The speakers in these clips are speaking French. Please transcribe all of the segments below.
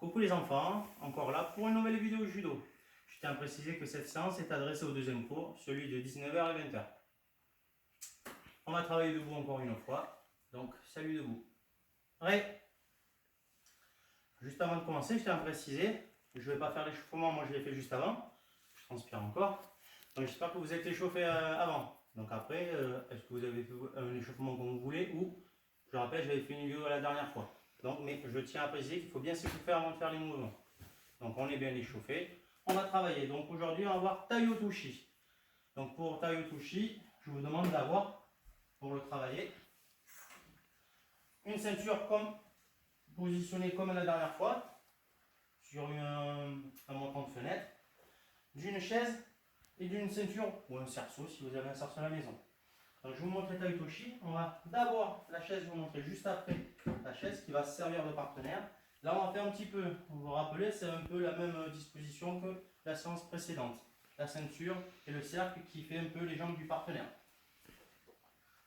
Coucou les enfants, encore là pour une nouvelle vidéo judo. Je tiens à préciser que cette séance est adressée au deuxième cours, celui de 19h à 20h. On va travailler debout encore une fois, donc salut debout. Prêt? Juste avant de commencer, je tiens à préciser, je ne vais pas faire l'échauffement, moi je l'ai fait juste avant. Je transpire encore. Donc j'espère que vous êtes échauffé avant. Donc après, est-ce que vous avez fait un échauffement comme vous voulez ou, je rappelle, j'avais fait une vidéo la dernière fois. Donc, mais je tiens à préciser qu'il faut bien s'échauffer avant de faire les mouvements. Donc on est bien échauffé. On va travailler. Donc aujourd'hui, on va voir Tai-Otoshi. Donc pour Tai-Otoshi, je vous demande d'avoir, pour le travailler, une ceinture positionnée comme la dernière fois, sur un montant de fenêtre, d'une chaise et d'une ceinture, ou un cerceau si vous avez un cerceau à la maison. Donc je vais vous montrer Tai-Otoshi. On va d'abord la chaise, vous montrer juste après la chaise qui va servir de partenaire. Là on va faire un petit peu, vous vous rappelez, c'est un peu la même disposition que la séance précédente. La ceinture et le cercle qui fait un peu les jambes du partenaire.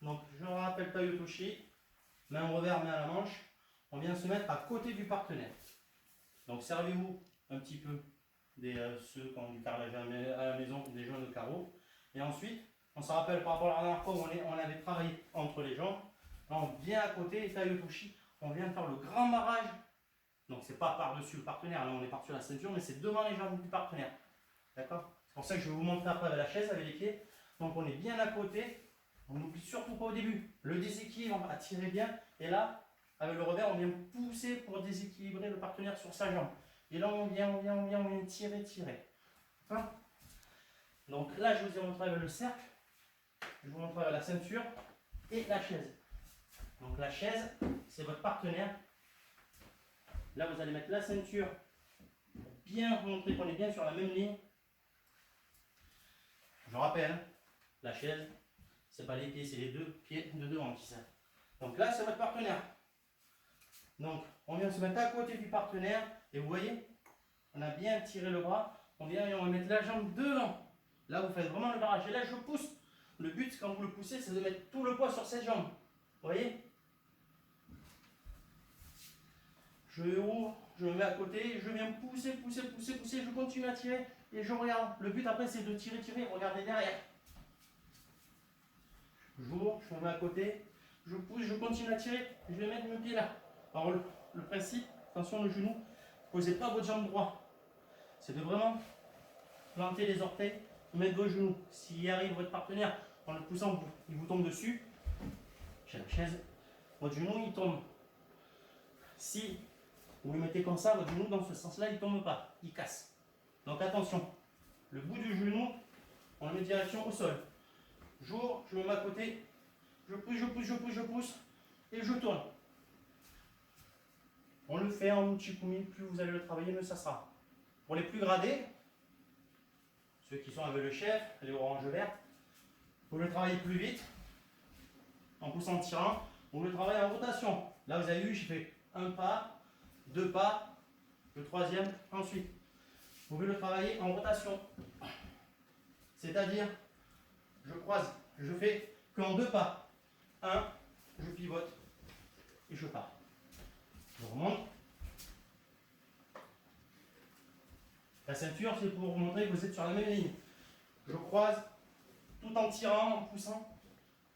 Donc je rappelle Tai-Otoshi, main revers, main à la manche. On vient se mettre à côté du partenaire. Donc servez-vous un petit peu ceux qui ont du carrelage à la maison, des joints de carreaux. Et ensuite, on se rappelle par rapport à la dernière fois où on avait travaillé entre les jambes. Là on vient à côté, Tai-Otoshi, on vient faire le grand barrage. Donc c'est pas par-dessus le partenaire, là on est par-dessus la ceinture, mais c'est devant les jambes du partenaire. D'accord? C'est pour ça que je vais vous montrer après avec la chaise, avec les pieds. Donc on est bien à côté. On n'oublie surtout pas au début. Le déséquilibre, on va tirer bien. Et là, avec le revers, on vient pousser pour déséquilibrer le partenaire sur sa jambe. Et là on vient tirer. D'accord? Donc là je vous ai montré avec le cercle. Je vous montre avec la ceinture et la chaise. Donc la chaise, c'est votre partenaire. Là, vous allez mettre la ceinture pour bien montrer qu'on est bien sur la même ligne. Je rappelle, la chaise, c'est pas les pieds, c'est les deux pieds de devant qui servent. Donc là, c'est votre partenaire. Donc, on vient se mettre à côté du partenaire et vous voyez, on a bien tiré le bras. On vient et on va mettre la jambe devant. Là, vous faites vraiment le barrage. Et là, je pousse. Le but, quand vous le poussez, c'est de mettre tout le poids sur cette jambe. Vous voyez? Je ouvre, je me mets à côté, je viens pousser, je continue à tirer et je regarde. Le but après c'est de tirer, regardez derrière. J'ouvre, je me mets à côté, je pousse, je continue à tirer, je vais mettre mes pieds là. Alors le principe, attention le genou, posez pas votre jambe droite. C'est de vraiment planter les orteils, mettre vos genoux. S'il y arrive votre partenaire en le poussant, il vous tombe dessus, j'ai la chaise, votre genou il tombe. Si vous le mettez comme ça, votre genou dans ce sens-là, il ne tombe pas, il casse. Donc attention, le bout du genou, on le met direction au sol. J'ouvre, je me mets à côté, je pousse, et je tourne. On le fait en uchikumi, plus vous allez le travailler, mieux ça sera. Pour les plus gradés, ceux qui sont avec le chef, les oranges vertes, vous le travaillez plus vite, en poussant, en tirant, vous le travaillez en rotation. Là vous avez vu, j'ai fait un pas, deux pas, le troisième, ensuite. Vous pouvez le travailler en rotation. C'est-à-dire, je croise, je fais qu'en deux pas. Un, je pivote et je pars. Je remonte. La ceinture, c'est pour vous montrer que vous êtes sur la même ligne. Je croise tout en tirant, en poussant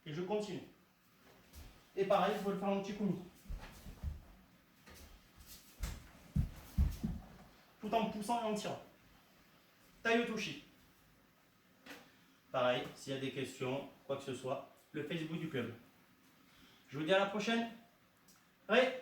et je continue. Et pareil, il faut le faire en uchikumi. Tout en poussant et en tirant. Tai-Otoshi. Pareil, s'il y a des questions, quoi que ce soit, le Facebook du club. Je vous dis à la prochaine. Allez!